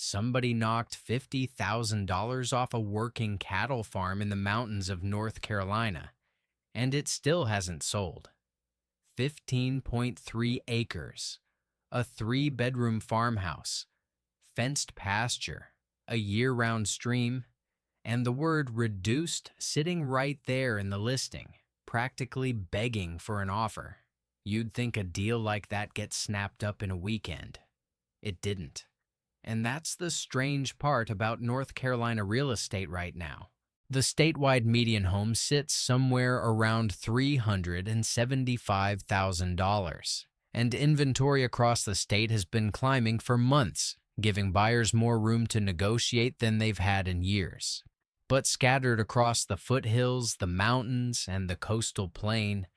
Somebody knocked $50,000 off a working cattle farm in the mountains of North Carolina, and it still hasn't sold. 15.3 acres, a 3-bedroom farmhouse, fenced pasture, a year-round stream, and the word reduced sitting right there in the listing, practically begging for an offer. You'd think a deal like that gets snapped up in a weekend. It didn't. And that's the strange part about North Carolina real estate right now. The statewide median home sits somewhere around $375,000, and inventory across the state has been climbing for months, giving buyers more room to negotiate than they've had in years. But scattered across the foothills, the mountains, and the coastal plain,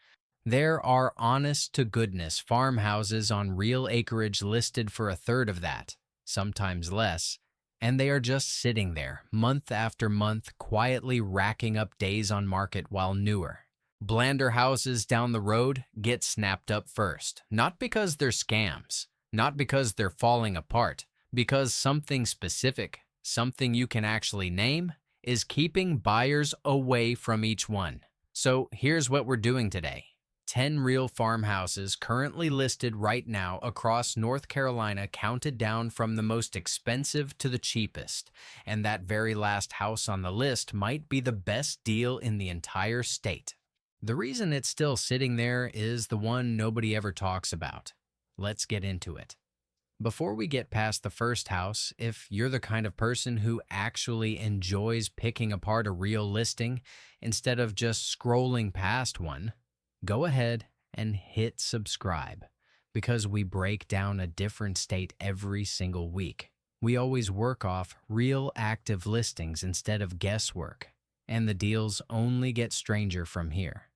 there are honest-to-goodness farmhouses on real acreage listed for a third of that, sometimes less, and they are just sitting there, month after month, quietly racking up days on market while newer, blander houses down the road get snapped up first, not because they're scams, not because they're falling apart, because something specific, something you can actually name, is keeping buyers away from each one. So here's what we're doing today. 10 real farmhouses currently listed right now across North Carolina, counted down from the most expensive to the cheapest, and that very last house on the list might be the best deal in the entire state. The reason it's still sitting there is the one nobody ever talks about. Let's get into it. Before we get past the first house, if you're the kind of person who actually enjoys picking apart a real listing instead of just scrolling past one, go ahead and hit subscribe, because we break down a different state every single week. We always work off real active listings instead of guesswork, and the deals only get stranger from here.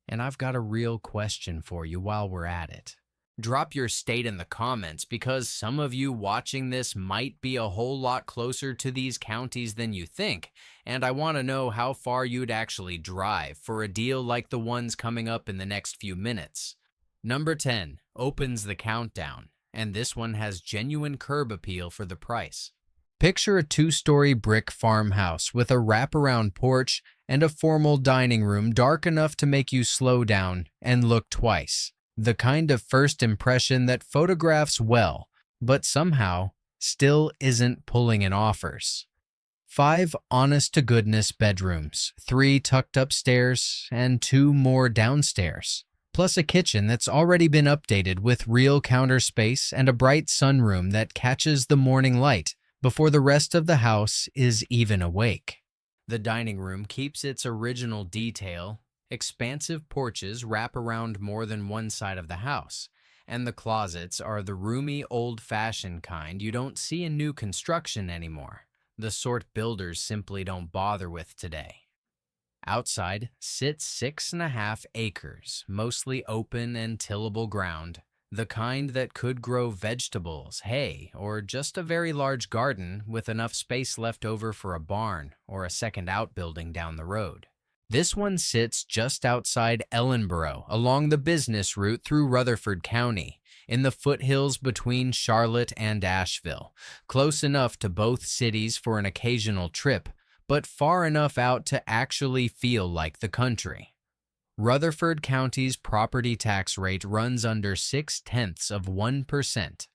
And I've got a real question for you while we're at it. Drop your state in the comments, because some of you watching this might be a whole lot closer to these counties than you think, and I want to know how far you'd actually drive for a deal like the ones coming up in the next few minutes. Number 10 opens the countdown, and this one has genuine curb appeal for the price. Picture a 2-story brick farmhouse with a wraparound porch and a formal dining room dark enough to make you slow down and look twice. The kind of first impression that photographs well, but somehow still isn't pulling in offers. 5 honest-to-goodness bedrooms, 3 tucked upstairs, and 2 more downstairs, plus a kitchen that's already been updated with real counter space and a bright sunroom that catches the morning light before the rest of the house is even awake. The dining room keeps its original detail. Expansive porches wrap around more than one side of the house, and the closets are the roomy, old-fashioned kind you don't see in new construction anymore, the sort builders simply don't bother with today. Outside sits 6.5 acres, mostly open and tillable ground, the kind that could grow vegetables, hay, or just a very large garden with enough space left over for a barn or a second outbuilding down the road. This one sits just outside Ellenboro, along the business route through Rutherford County, in the foothills between Charlotte and Asheville, close enough to both cities for an occasional trip, but far enough out to actually feel like the country. Rutherford County's property tax rate runs under 0.6%,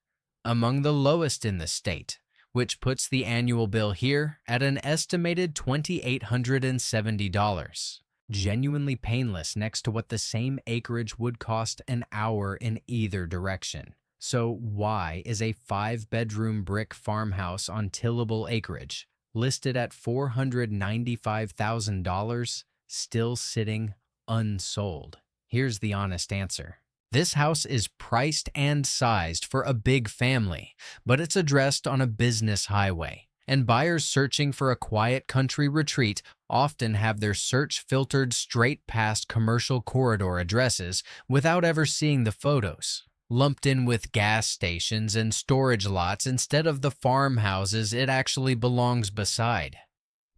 among the lowest in the state, which puts the annual bill here at an estimated $2,870. Genuinely painless next to what the same acreage would cost an hour in either direction. So why is a 5-bedroom brick farmhouse on tillable acreage, listed at $495,000, still sitting unsold? Here's the honest answer. This house is priced and sized for a big family, but it's addressed on a business highway, and buyers searching for a quiet country retreat often have their search filtered straight past commercial corridor addresses without ever seeing the photos, lumped in with gas stations and storage lots instead of the farmhouses it actually belongs beside.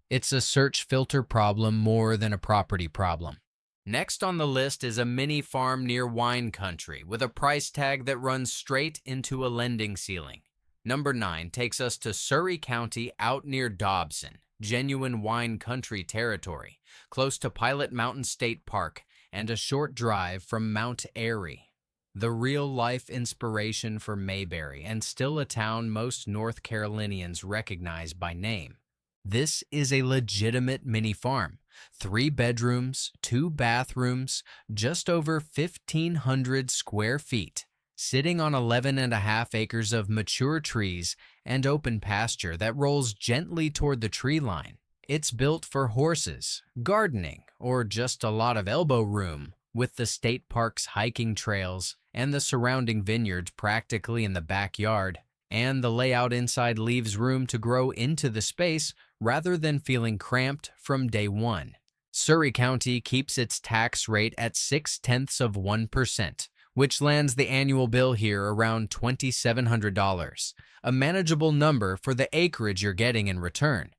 It's a search filter problem more than a property problem. Next on the list is a mini farm near wine country with a price tag that runs straight into a lending ceiling. Number 9 takes us to Surry County out near Dobson, genuine wine country territory, close to Pilot Mountain State Park and a short drive from Mount Airy. The real-life inspiration for Mayberry and still a town most North Carolinians recognize by name. This is a legitimate mini farm. 3 bedrooms, 2 bathrooms, just over 1,500 square feet, sitting on 11.5 acres of mature trees and open pasture that rolls gently toward the tree line. It's built for horses, gardening, or just a lot of elbow room, with the state park's hiking trails and the surrounding vineyards practically in the backyard, and the layout inside leaves room to grow into the space rather than feeling cramped from day one. Surry County keeps its tax rate at 0.6%, which lands the annual bill here around $2,700, a manageable number for the acreage you're getting in return.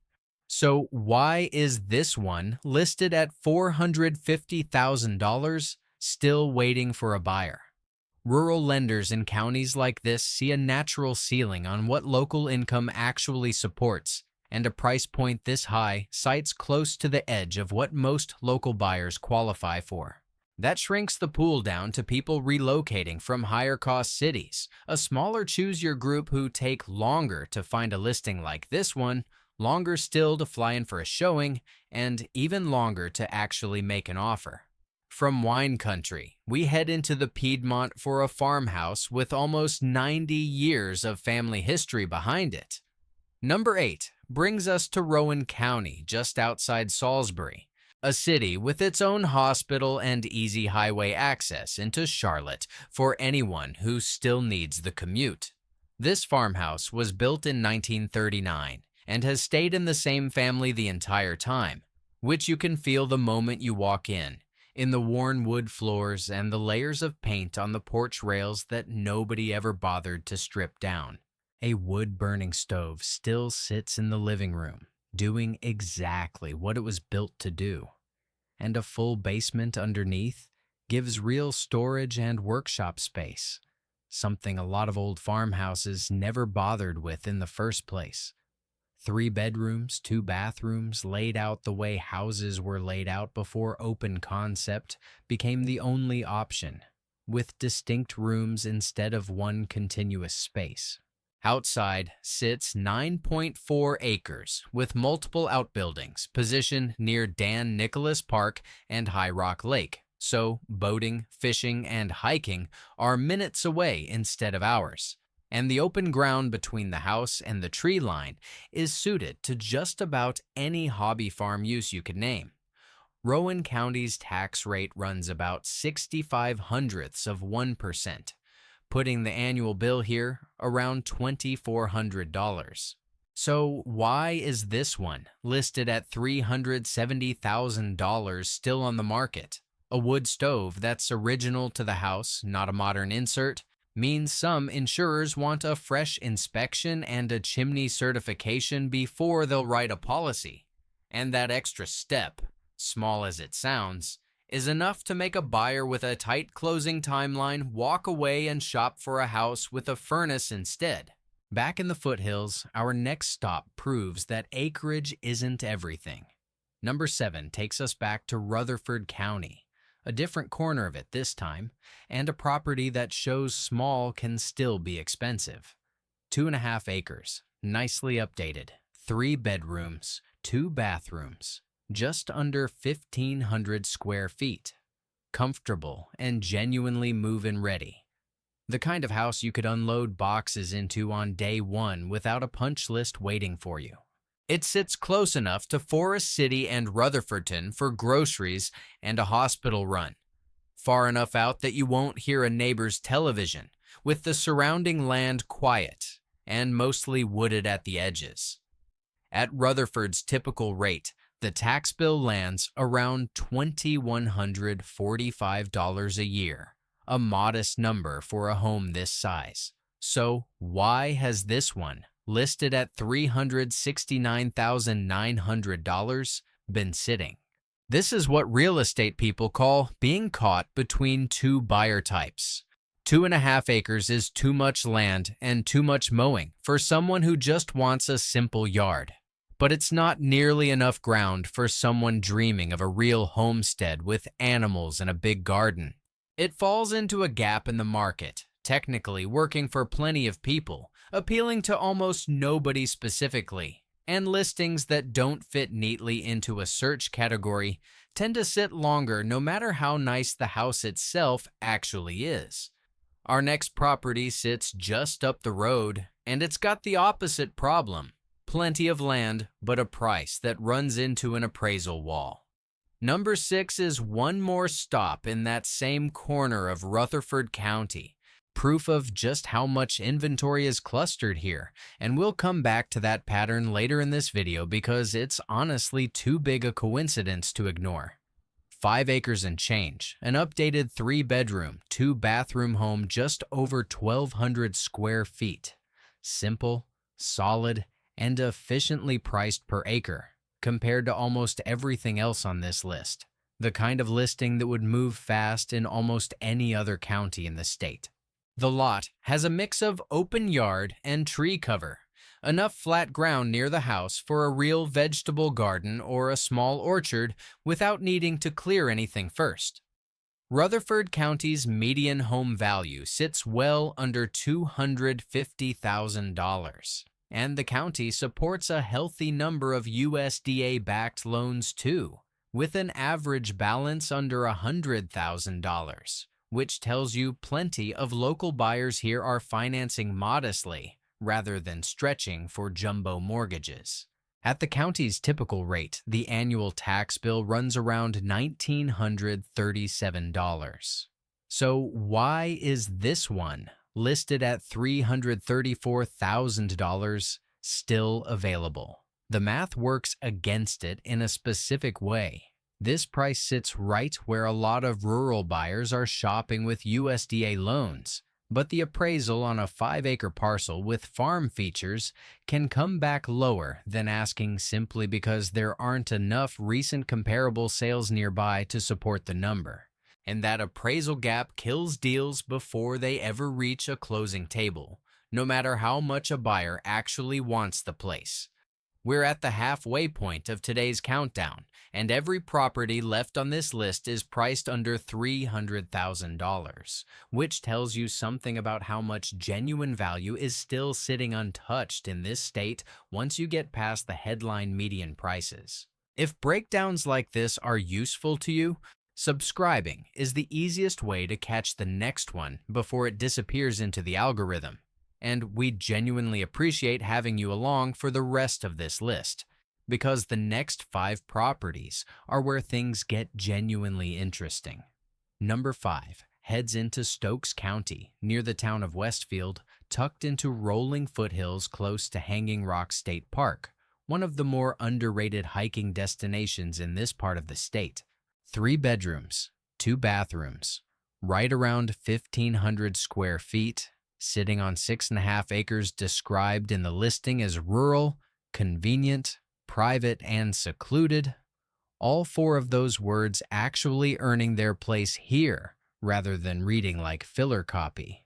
So why is this one listed at $450,000 still waiting for a buyer? Rural lenders in counties like this see a natural ceiling on what local income actually supports, and a price point this high sites close to the edge of what most local buyers qualify for. That shrinks the pool down to people relocating from higher-cost cities, a smaller choose-your group who take longer to find a listing like this one, longer still to fly in for a showing, and even longer to actually make an offer. From wine country, we head into the Piedmont for a farmhouse with almost 90 years of family history behind it. Number 8 brings us to Rowan County, just outside Salisbury, a city with its own hospital and easy highway access into Charlotte for anyone who still needs the commute. This farmhouse was built in 1939 and has stayed in the same family the entire time, which you can feel the moment you walk in the worn wood floors and the layers of paint on the porch rails that nobody ever bothered to strip down. A wood-burning stove still sits in the living room, doing exactly what it was built to do. And a full basement underneath gives real storage and workshop space, something a lot of old farmhouses never bothered with in the first place. 3 bedrooms, 2 bathrooms laid out the way houses were laid out before open concept became the only option, with distinct rooms instead of one continuous space. Outside sits 9.4 acres with multiple outbuildings positioned near Dan Nicholas Park and High Rock Lake, so boating, fishing, and hiking are minutes away instead of hours. And the open ground between the house and the tree line is suited to just about any hobby farm use you could name. Rowan County's tax rate runs about 0.65%, putting the annual bill here around $2,400. So why is this one listed at $370,000 still on the market? A wood stove that's original to the house, not a modern insert, means some insurers want a fresh inspection and a chimney certification before they'll write a policy. And that extra step, small as it sounds, is enough to make a buyer with a tight closing timeline walk away and shop for a house with a furnace instead. Back in the foothills, our next stop proves that acreage isn't everything. Number 7 takes us back to Rutherford County, a different corner of it this time, and a property that shows small can still be expensive. 2.5 acres, nicely updated, 3 bedrooms, 2 bathrooms, just under 1,500 square feet. Comfortable and genuinely move-in ready. The kind of house you could unload boxes into on day one without a punch list waiting for you. It sits close enough to Forest City and Rutherfordton for groceries and a hospital run. Far enough out that you won't hear a neighbor's television, with the surrounding land quiet and mostly wooded at the edges. At Rutherford's typical rate, the tax bill lands around $2,145 a year, a modest number for a home this size. So why has this one, listed at $369,900, been sitting? This is what real estate people call being caught between 2 buyer types. 2.5 acres is too much land and too much mowing for someone who just wants a simple yard. But it's not nearly enough ground for someone dreaming of a real homestead with animals and a big garden. It falls into a gap in the market, technically working for plenty of people, appealing to almost nobody specifically, and listings that don't fit neatly into a search category tend to sit longer no matter how nice the house itself actually is. Our next property sits just up the road, and it's got the opposite problem. Plenty of land, but a price that runs into an appraisal wall. Number 6 is one more stop in that same corner of Rutherford County, proof of just how much inventory is clustered here, and we'll come back to that pattern later in this video because it's honestly too big a coincidence to ignore. 5 acres and change, an updated 3-bedroom, 2-bathroom home just over 1,200 square feet. Simple, solid, and efficiently priced per acre, compared to almost everything else on this list. The kind of listing that would move fast in almost any other county in the state. The lot has a mix of open yard and tree cover, enough flat ground near the house for a real vegetable garden or a small orchard without needing to clear anything first. Rutherford County's median home value sits well under $250,000, and the county supports a healthy number of USDA-backed loans too, with an average balance under $100,000, which tells you plenty of local buyers here are financing modestly rather than stretching for jumbo mortgages. At the county's typical rate, the annual tax bill runs around $1,937. So why is this one, listed at $334,000, still available? The math works against it in a specific way. This price sits right where a lot of rural buyers are shopping with USDA loans, but the appraisal on a 5-acre parcel with farm features can come back lower than asking simply because there aren't enough recent comparable sales nearby to support the number. And that appraisal gap kills deals before they ever reach a closing table, no matter how much a buyer actually wants the place. We're at the halfway point of today's countdown, and every property left on this list is priced under $300,000, which tells you something about how much genuine value is still sitting untouched in this state once you get past the headline median prices. If breakdowns like this are useful to you, subscribing is the easiest way to catch the next one before it disappears into the algorithm. And we genuinely appreciate having you along for the rest of this list, because the next 5 properties are where things get genuinely interesting. Number 5 heads into Stokes County, near the town of Westfield, tucked into rolling foothills close to Hanging Rock State Park, one of the more underrated hiking destinations in this part of the state. 3 bedrooms, 2 bathrooms, right around 1,500 square feet, sitting on 6.5 acres, described in the listing as rural, convenient, private, and secluded. All 4 of those words actually earning their place here rather than reading like filler copy.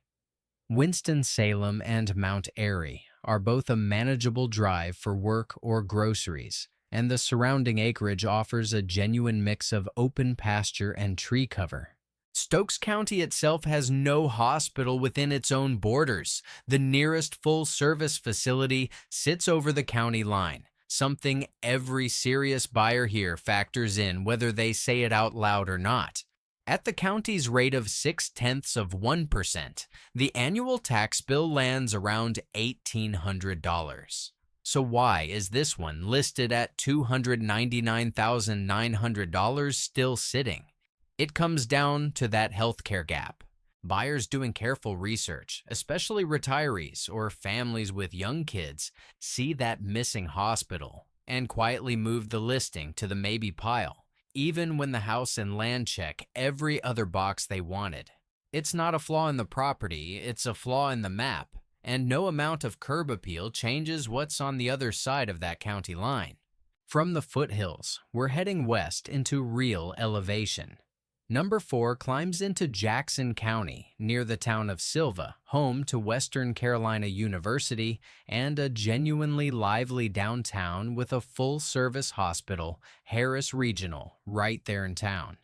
Winston-Salem and Mount Airy are both a manageable drive for work or groceries, and the surrounding acreage offers a genuine mix of open pasture and tree cover. Stokes County itself has no hospital within its own borders. The nearest full-service facility sits over the county line, something every serious buyer here factors in whether they say it out loud or not. At the county's rate of 0.6%, the annual tax bill lands around $1,800. So why is this one listed at $299,900 still sitting? It comes down to that healthcare gap. Buyers doing careful research, especially retirees or families with young kids, see that missing hospital and quietly move the listing to the maybe pile, even when the house and land check every other box they wanted. It's not a flaw in the property, it's a flaw in the map, and no amount of curb appeal changes what's on the other side of that county line. From the foothills, we're heading west into real elevation. Number 4 climbs into Jackson County, near the town of Silva, home to Western Carolina University and a genuinely lively downtown with a full-service hospital, Harris Regional, right there in town.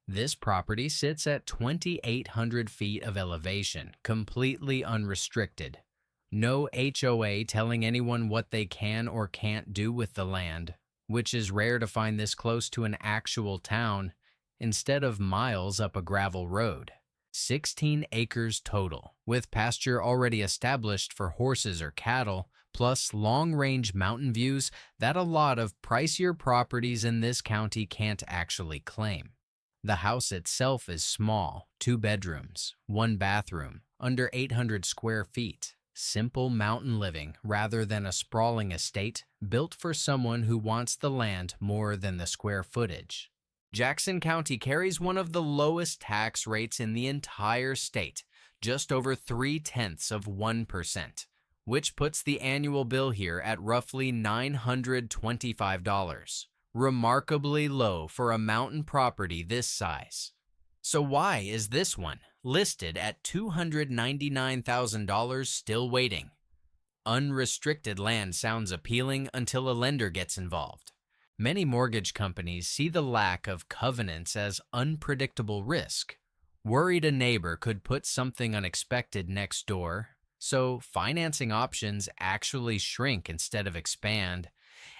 This property sits at 2,800 feet of elevation, completely unrestricted. No HOA telling anyone what they can or can't do with the land, which is rare to find this close to an actual town, instead of miles up a gravel road. 16 acres total, with pasture already established for horses or cattle, plus long-range mountain views that a lot of pricier properties in this county can't actually claim. The house itself is small, 2 bedrooms, 1 bathroom, under 800 square feet. Simple mountain living rather than a sprawling estate built for someone who wants the land more than the square footage. Jackson County carries one of the lowest tax rates in the entire state, just over 0.3%, which puts the annual bill here at roughly $925, remarkably low for a mountain property this size. So why is this one listed at $299,000 still waiting? Unrestricted land sounds appealing until a lender gets involved. Many mortgage companies see the lack of covenants as unpredictable risk, worried a neighbor could put something unexpected next door, so financing options actually shrink instead of expand,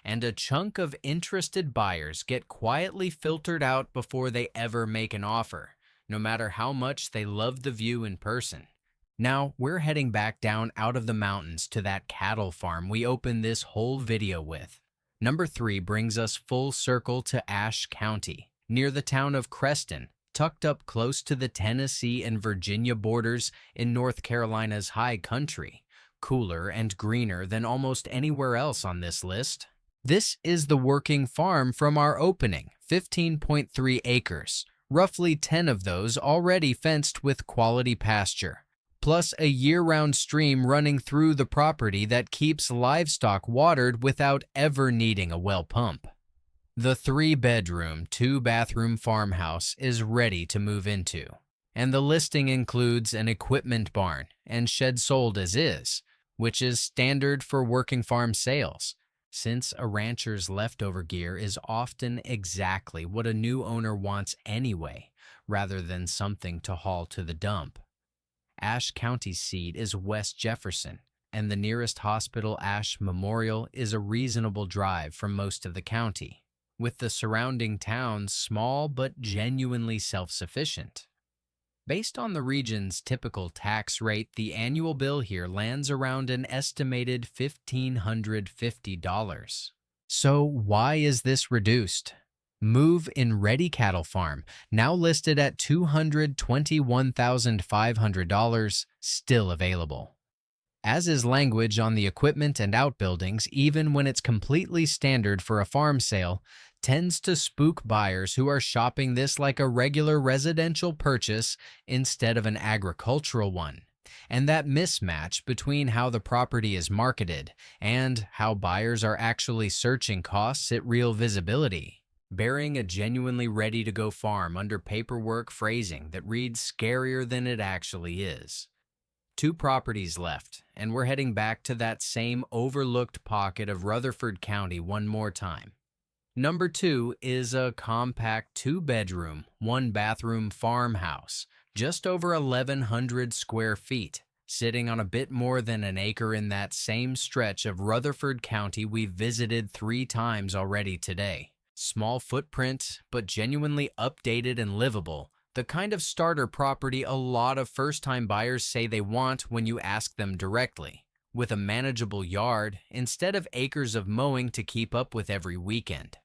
and a chunk of interested buyers get quietly filtered out before they ever make an offer, no matter how much they love the view in person. Now, we're heading back down out of the mountains to that cattle farm we opened this whole video with. Number 3 brings us full circle to Ashe County, near the town of Creston, tucked up close to the Tennessee and Virginia borders in North Carolina's high country, cooler and greener than almost anywhere else on this list. This is the working farm from our opening, 15.3 acres, roughly 10 of those already fenced with quality pasture, plus a year-round stream running through the property that keeps livestock watered without ever needing a well pump. The 3-bedroom, 2-bathroom farmhouse is ready to move into, and the listing includes an equipment barn and shed sold as is, which is standard for working farm sales, since a rancher's leftover gear is often exactly what a new owner wants anyway, rather than something to haul to the dump. Ashe County's seat is West Jefferson, and the nearest hospital, Ashe Memorial, is a reasonable drive from most of the county, with the surrounding towns small but genuinely self-sufficient. Based on the region's typical tax rate, the annual bill here lands around an estimated $1,550. So why is this reduced? Move-in ready cattle farm, now listed at $221,500, still available. As is language on the equipment and outbuildings, even when it's completely standard for a farm sale, tends to spook buyers who are shopping this like a regular residential purchase instead of an agricultural one. And that mismatch between how the property is marketed and how buyers are actually searching costs at real visibility. Bearing a genuinely ready-to-go farm under paperwork phrasing that reads scarier than it actually is. 2 properties left, and we're heading back to that same overlooked pocket of Rutherford County one more time. Number 2 is a compact 2-bedroom, 1-bathroom farmhouse, just over 1,100 square feet, sitting on a bit more than an acre in that same stretch of Rutherford County we've visited 3 times already today. Small footprint, but genuinely updated and livable, the kind of starter property a lot of first-time buyers say they want when you ask them directly, with a manageable yard instead of acres of mowing to keep up with every weekend.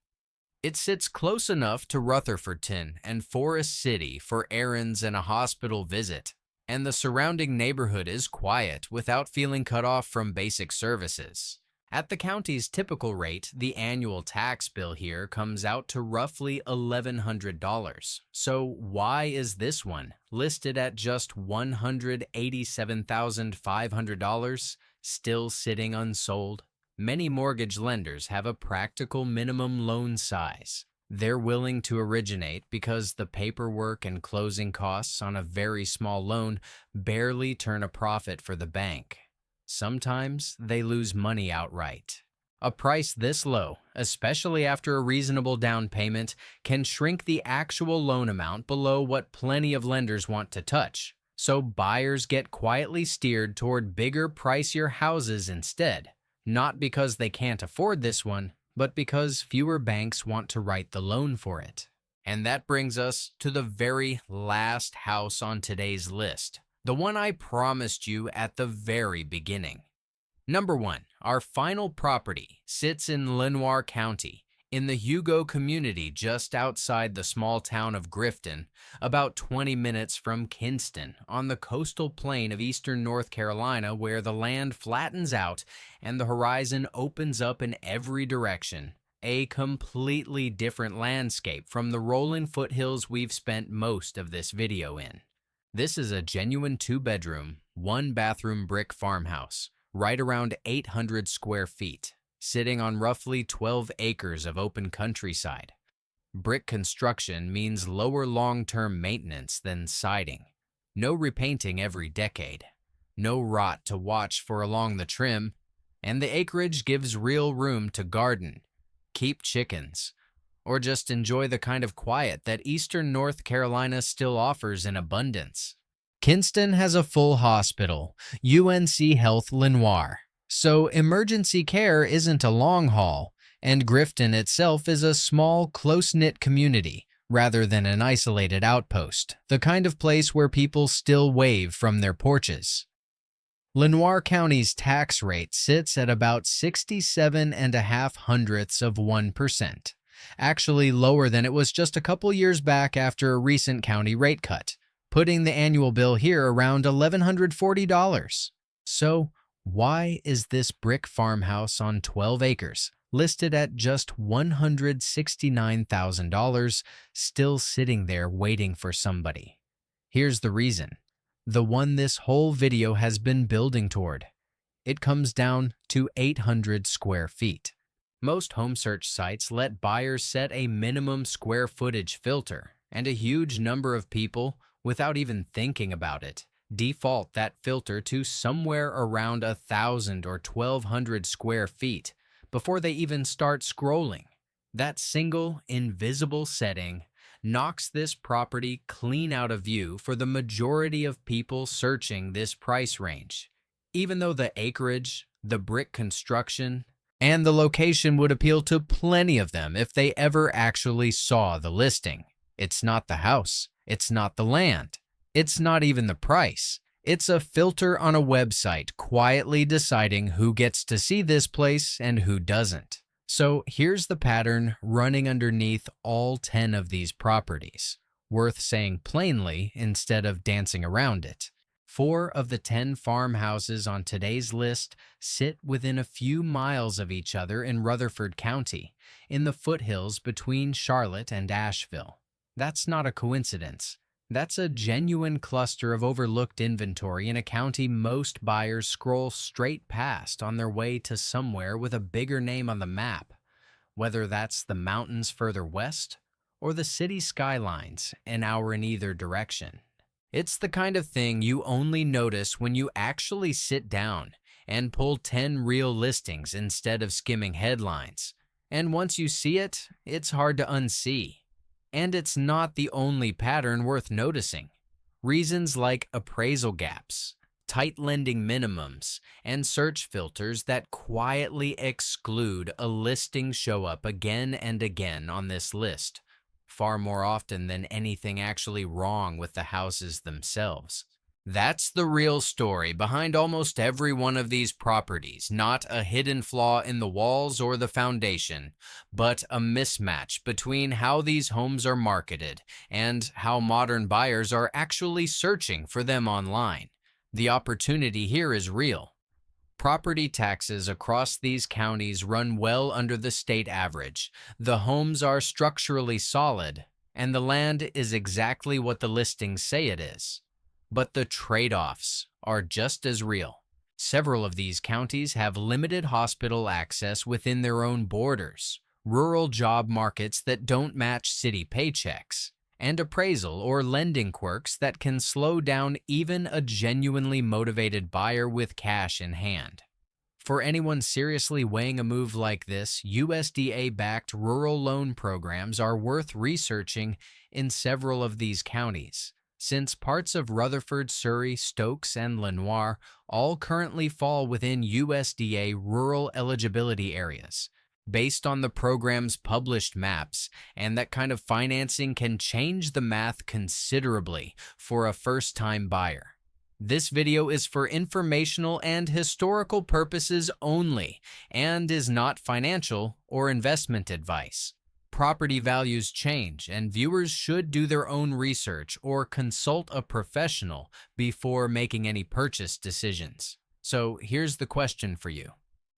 It sits close enough to Rutherfordton and Forest City for errands and a hospital visit, and the surrounding neighborhood is quiet without feeling cut off from basic services. At the county's typical rate, the annual tax bill here comes out to roughly $1,100. So why is this one listed at just $187,500, still sitting unsold? Many mortgage lenders have a practical minimum loan size, They're willing to originate because the paperwork and closing costs on a very small loan barely turn a profit for the bank. Sometimes they lose money outright. A price this low, especially after a reasonable down payment, can shrink the actual loan amount below what plenty of lenders want to touch. So buyers get quietly steered toward bigger, pricier houses instead, not because they can't afford this one, but because fewer banks want to write the loan for it. And that brings us to the very last house on today's list, the one I promised you at the very beginning. Number 1, our final property sits in Lenoir County, in the Hugo community just outside the small town of Grifton, about 20 minutes from Kinston, on the coastal plain of eastern North Carolina, where the land flattens out and the horizon opens up in every direction. A completely different landscape from the rolling foothills we've spent most of this video in. This is a genuine 2-bedroom, 1-bathroom brick farmhouse, right around 800 square feet, sitting on roughly 12 acres of open countryside. Brick construction means lower long-term maintenance than siding. No repainting every decade. No rot to watch for along the trim. And the acreage gives real room to garden, keep chickens, or just enjoy the kind of quiet that eastern North Carolina still offers in abundance. Kinston has a full hospital, UNC Health Lenoir, so emergency care isn't a long haul, and Grifton itself is a small, close-knit community rather than an isolated outpost, the kind of place where people still wave from their porches. Lenoir County's tax rate sits at about 67.5%, actually lower than it was just a couple years back after a recent county rate cut, putting the annual bill here around $1,140. So, why is this brick farmhouse on 12 acres, listed at just $169,000, still sitting there waiting for somebody? Here's the reason. The one this whole video has been building toward. It comes down to 800 square feet. Most home search sites let buyers set a minimum square footage filter, and a huge number of people, without even thinking about it, default that filter to somewhere around 1,000 or 1,200 square feet before they even start scrolling. That single, invisible setting knocks this property clean out of view for the majority of people searching this price range, even though the acreage, the brick construction, and the location would appeal to plenty of them if they ever actually saw the listing. It's not the house. It's not the land. It's not even the price. It's a filter on a website quietly deciding who gets to see this place and who doesn't. So here's the pattern running underneath all 10 of these properties, worth saying plainly instead of dancing around it. 4 of the 10 farmhouses on today's list sit within a few miles of each other in Rutherford County, in the foothills between Charlotte and Asheville. That's not a coincidence. That's a genuine cluster of overlooked inventory in a county most buyers scroll straight past on their way to somewhere with a bigger name on the map, whether that's the mountains further west or the city skylines an hour in either direction. It's the kind of thing you only notice when you actually sit down and pull 10 real listings instead of skimming headlines. And once you see it, it's hard to unsee. And it's not the only pattern worth noticing. Reasons like appraisal gaps, tight lending minimums, and search filters that quietly exclude a listing show up again and again on this list, far more often than anything actually wrong with the houses themselves. That's the real story behind almost every one of these properties, not a hidden flaw in the walls or the foundation, but a mismatch between how these homes are marketed and how modern buyers are actually searching for them online. The opportunity here is real. Property taxes across these counties run well under the state average. The homes are structurally solid, and the land is exactly what the listings say it is. But the trade-offs are just as real. Several of these counties have limited hospital access within their own borders, rural job markets that don't match city paychecks, and appraisal or lending quirks that can slow down even a genuinely motivated buyer with cash in hand. For anyone seriously weighing a move like this, USDA-backed rural loan programs are worth researching in several of these counties, since parts of Rutherford, Surry, Stokes, and Lenoir all currently fall within USDA rural eligibility areas. Based on the program's published maps, and that kind of financing can change the math considerably for a first-time buyer. This video is for informational and historical purposes only and is not financial or investment advice. Property values change, and viewers should do their own research or consult a professional before making any purchase decisions. So here's the question for you.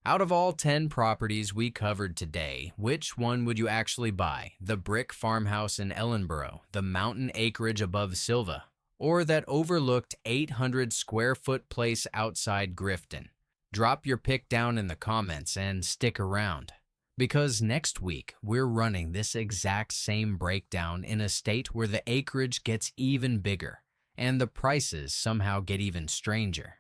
Out of all 10 properties we covered today, which one would you actually buy? The brick farmhouse in Ellenboro, the mountain acreage above Silva, or that overlooked 800 square foot place outside Grifton? Drop your pick down in the comments and stick around, because next week we're running this exact same breakdown in a state where the acreage gets even bigger and the prices somehow get even stranger.